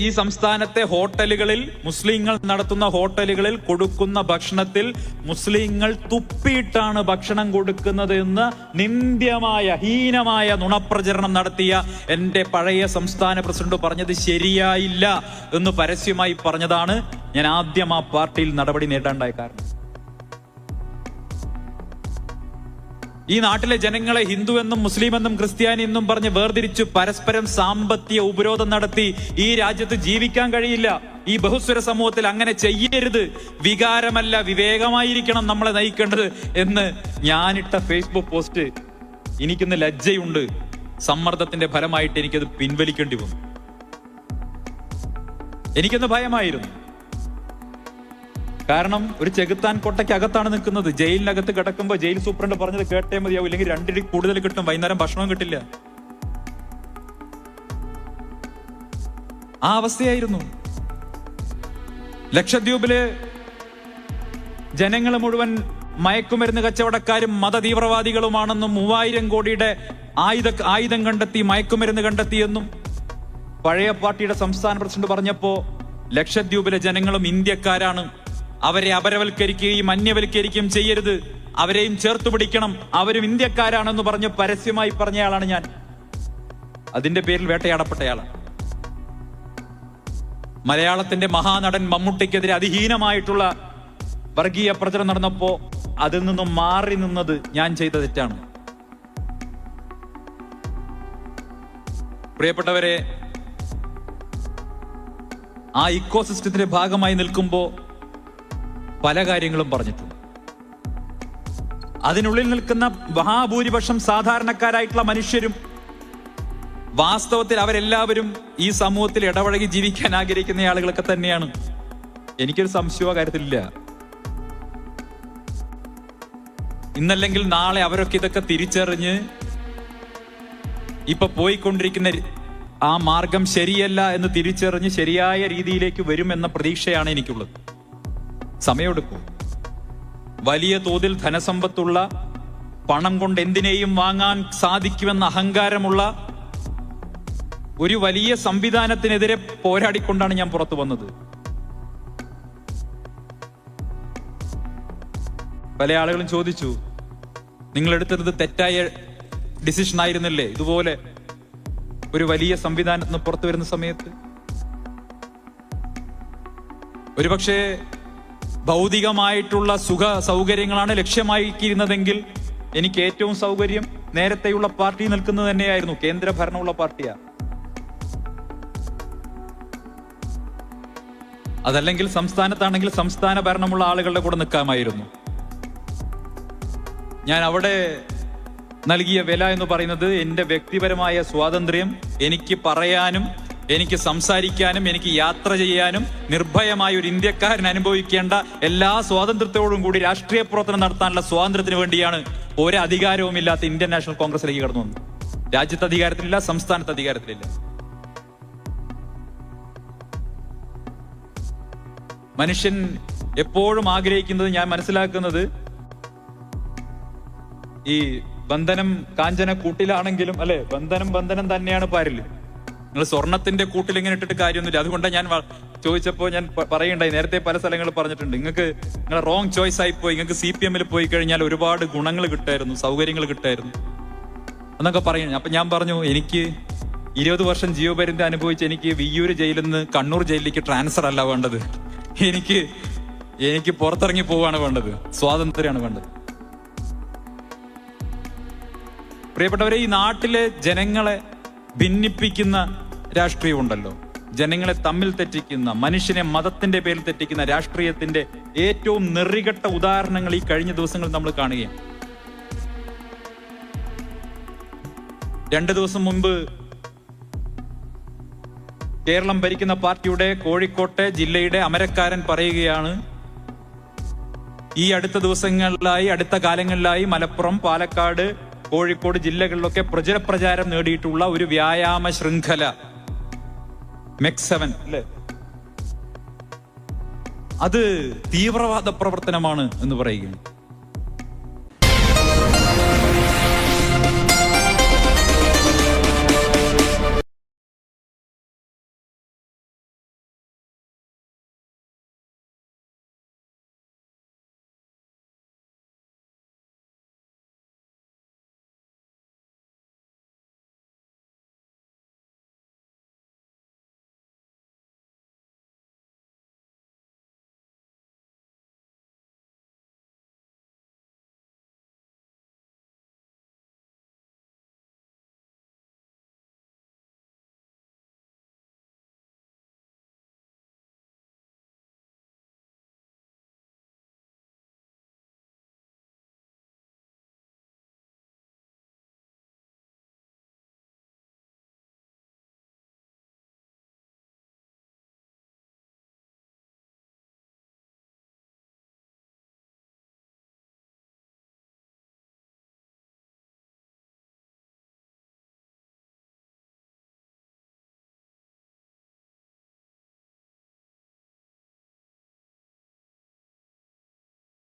ഈ സംസ്ഥാനത്തെ ഹോട്ടലുകളിൽ, മുസ്ലിങ്ങൾ നടത്തുന്ന ഹോട്ടലുകളിൽ കൊടുക്കുന്ന ഭക്ഷണത്തിൽ മുസ്ലിങ്ങൾ തുപ്പിയിട്ടാണ് ഭക്ഷണം കൊടുക്കുന്നത് എന്ന് നിന്ദ്യമായ, ഹീനമായ നുണപ്രചരണം നടത്തിയ എന്റെ പഴയ സംസ്ഥാന പ്രസിഡന്റ് പറഞ്ഞത് ശരിയായില്ല എന്ന് പരസ്യമായി പറഞ്ഞതാണ് ഞാൻ ആദ്യം ആ പാർട്ടിയിൽ നടപടി നേടാണ്ടായ കാരണം. ഈ നാട്ടിലെ ജനങ്ങളെ ഹിന്ദുവെന്നും മുസ്ലിമെന്നും ക്രിസ്ത്യാനി എന്നും പറഞ്ഞ് വേർതിരിച്ചു പരസ്പരം സാമ്പത്തിക ഉപരോധം നടത്തി ഈ രാജ്യത്ത് ജീവിക്കാൻ കഴിയില്ല. ഈ ബഹുസ്വര സമൂഹത്തിൽ അങ്ങനെ ചെയ്യരുത്. വികാരമല്ല, വിവേകമായിരിക്കണം നമ്മളെ നയിക്കേണ്ടത് എന്ന് ഞാനിട്ട ഫേസ്ബുക്ക് പോസ്റ്റ് എനിക്കിന്ന് ലജ്ജയുണ്ട്. സമ്മർദ്ദത്തിന്റെ ഫലമായിട്ട് എനിക്കത് പിൻവലിക്കേണ്ടി വന്നു. എനിക്കൊന്ന് ഭയമായിരുന്നു. കാരണം ഒരു ചെകുത്താൻ കൊട്ടയ്ക്കകത്താണ് നിൽക്കുന്നത്. ജയിലിനകത്ത് കിടക്കുമ്പോൾ ജയിൽ സൂപ്രണ്ട് പറഞ്ഞത് കേട്ടേ മതിയാവും, ഇല്ലെങ്കിൽ 2 കൂടുതൽ കിട്ടും, വൈകുന്നേരം ഭക്ഷണവും കിട്ടില്ല. ആ അവസ്ഥയായിരുന്നു. ലക്ഷദ്വീപില് ജനങ്ങൾ മുഴുവൻ മയക്കുമരുന്ന് കച്ചവടക്കാരും മതതീവ്രവാദികളുമാണെന്നും 3000 കോടിയുടെ ആയുധം കണ്ടെത്തി, മയക്കുമരുന്ന് കണ്ടെത്തിയെന്നും പഴയ പാർട്ടിയുടെ സംസ്ഥാന പ്രസിഡന്റ് പറഞ്ഞപ്പോ ലക്ഷദ്വീപിലെ ജനങ്ങളും ഇന്ത്യക്കാരാണ്, അവരെ അപരവൽക്കരിക്കുകയും അന്യവൽക്കരിക്കുകയും ചെയ്യരുത്, അവരെയും ചേർത്തു പിടിക്കണം, അവരും ഇന്ത്യക്കാരാണെന്ന് പറഞ്ഞ് പരസ്യമായി പറഞ്ഞയാളാണ് ഞാൻ. അതിന്റെ പേരിൽ വേട്ടയാടപ്പെട്ടയാളാണ്. മലയാളത്തിന്റെ മഹാനടൻ മമ്മൂട്ടിക്കെതിരെ അതിഹീനമായിട്ടുള്ള വർഗീയ പ്രചരണം നടന്നപ്പോ അതിൽ നിന്നും മാറി നിന്നത് ഞാൻ ചെയ്ത തെറ്റാണ്. പ്രിയപ്പെട്ടവരെ, ആ ഇക്കോസിസ്റ്റത്തിന്റെ ഭാഗമായി നിൽക്കുമ്പോ പല കാര്യങ്ങളും പറഞ്ഞിട്ടുണ്ട്. അതിനുള്ളിൽ നിൽക്കുന്ന മഹാഭൂരിപക്ഷം സാധാരണക്കാരായിട്ടുള്ള മനുഷ്യരും വാസ്തവത്തിൽ അവരെല്ലാവരും ഈ സമൂഹത്തിൽ ഇടപഴകി ജീവിക്കാൻ ആഗ്രഹിക്കുന്ന ആളുകളൊക്കെ തന്നെയാണ്. എനിക്കൊരു സംശയവും കാര്യത്തിലില്ല. ഇന്നല്ലെങ്കിൽ നാളെ അവരൊക്കെ ഇതൊക്കെ തിരിച്ചറിഞ്ഞ് ഇപ്പൊ പോയിക്കൊണ്ടിരിക്കുന്ന ആ മാർഗം ശരിയല്ല എന്ന് തിരിച്ചറിഞ്ഞ് ശരിയായ രീതിയിലേക്ക് വരുമെന്ന പ്രതീക്ഷയാണ് എനിക്കുള്ളത്. സമയമെടുക്കും. വലിയ തോതിൽ ധനസമ്പത്തുള്ള, പണം കൊണ്ട് എന്തിനേയും വാങ്ങാൻ സാധിക്കുമെന്ന അഹങ്കാരമുള്ള ഒരു വലിയ സംവിധാനത്തിനെതിരെ പോരാടിക്കൊണ്ടാണ് ഞാൻ പുറത്തു വന്നത്. പല ആളുകളും ചോദിച്ചു, നിങ്ങൾ എടുത്തത് തെറ്റായ ഡിസിഷൻ ആയിരുന്നില്ലേ ഇതുപോലെ ഒരു വലിയ സംവിധാനത്തിന് പുറത്തു വരുന്ന സമയത്ത്? ഒരുപക്ഷെ ഭൗതികമായിട്ടുള്ള സുഖ സൗകര്യങ്ങളാണ് ലക്ഷ്യമാക്കിയിരുന്നതെങ്കിൽ എനിക്ക് ഏറ്റവും സൗകര്യം നേരത്തെയുള്ള പാർട്ടി നിൽക്കുന്നത് തന്നെയായിരുന്നു. കേന്ദ്ര ഭരണമുള്ള പാർട്ടിയാ. അതല്ലെങ്കിൽ സംസ്ഥാനത്താണെങ്കിൽ സംസ്ഥാന ഭരണമുള്ള ആളുകളുടെ കൂടെ നിൽക്കാമായിരുന്നു. ഞാൻ അവിടെ നൽകിയ വില എന്ന് പറയുന്നത് എന്റെ വ്യക്തിപരമായ സ്വാതന്ത്ര്യം, എനിക്ക് പറയാനും എനിക്ക് സംസാരിക്കാനും എനിക്ക് യാത്ര ചെയ്യാനും നിർഭയമായ ഒരു ഇന്ത്യക്കാരൻ അനുഭവിക്കേണ്ട എല്ലാ സ്വാതന്ത്ര്യത്തോടും കൂടി രാഷ്ട്രീയ പ്രവർത്തനം നടത്താനുള്ള സ്വാതന്ത്ര്യത്തിന് വേണ്ടിയാണ് ഒരു അധികാരവുമില്ലാത്ത ഇന്ത്യൻ നാഷണൽ കോൺഗ്രസിലേക്ക് കടന്നു വന്നത്. രാജ്യത്ത് അധികാരത്തിലില്ല, സംസ്ഥാനത്ത് അധികാരത്തിലില്ല. മനുഷ്യൻ എപ്പോഴും ആഗ്രഹിക്കുന്നത്, ഞാൻ മനസ്സിലാക്കുന്നത്, ഈ ബന്ധനം കാഞ്ചന കൂട്ടിലാണെങ്കിലും അല്ലെ, ബന്ധനം തന്നെയാണ് പാരില്. നിങ്ങൾ സ്വർണത്തിന്റെ കൂട്ടിൽ ഇങ്ങനെ ഇട്ടിട്ട് കാര്യമൊന്നുമില്ല. അതുകൊണ്ടാണ് ഞാൻ ചോദിച്ചപ്പോൾ ഞാൻ പറയണ്ടായി, നേരത്തെ പല സ്ഥലങ്ങളിൽ പറഞ്ഞിട്ടുണ്ട്, നിങ്ങളെ റോങ് ചോയ്സ് ആയിപ്പോയി, നിങ്ങൾക്ക് CPM പോയി കഴിഞ്ഞാൽ ഒരുപാട് ഗുണങ്ങൾ കിട്ടായിരുന്നു, സൗകര്യങ്ങൾ കിട്ടായിരുന്നു എന്നൊക്കെ പറയുന്നു. അപ്പൊ ഞാൻ പറഞ്ഞു, എനിക്ക് 20 വർഷം ജീവപര്യന്തം അനുഭവിച്ച് എനിക്ക് വിയ്യൂര് ജയിലിൽ നിന്ന് കണ്ണൂർ ജയിലിലേക്ക് ട്രാൻസ്ഫർ അല്ല വേണ്ടത്. എനിക്ക് പുറത്തിറങ്ങി പോവാണ് വേണ്ടത്, സ്വാതന്ത്ര്യമാണ് വേണ്ടത്. പ്രിയപ്പെട്ടവരെ, ഈ നാട്ടിലെ ജനങ്ങളെ ഭിന്നിപ്പിക്കുന്ന രാഷ്ട്രീയമുണ്ടല്ലോ, ജനങ്ങളെ തമ്മിൽ തെറ്റിക്കുന്ന, മനുഷ്യനെ മതത്തിന്റെ പേരിൽ തെറ്റിക്കുന്ന രാഷ്ട്രീയത്തിന്റെ ഏറ്റവും നെറികെട്ട ഉദാഹരണങ്ങൾ ഈ കഴിഞ്ഞ ദിവസങ്ങളിൽ നമ്മൾ കാണുകയാണ്. 2 ദിവസം മുൻപ് കേരളം ഭരിക്കുന്ന പാർട്ടിയുടെ കോഴിക്കോട്ടെ ജില്ലയുടെ അമരക്കാരൻ പറയുകയാണ്, ഈ അടുത്ത ദിവസങ്ങളിലായി, അടുത്ത കാലങ്ങളിലായി മലപ്പുറം, പാലക്കാട്, കോഴിക്കോട് ജില്ലകളിലൊക്കെ പ്രചാരം നേടിയിട്ടുള്ള ഒരു വ്യായാമ ശൃംഖല MEC7 അല്ലെ, അത് തീവ്രവാദ പ്രവർത്തനമാണ് എന്ന് പറയുകയാണ്.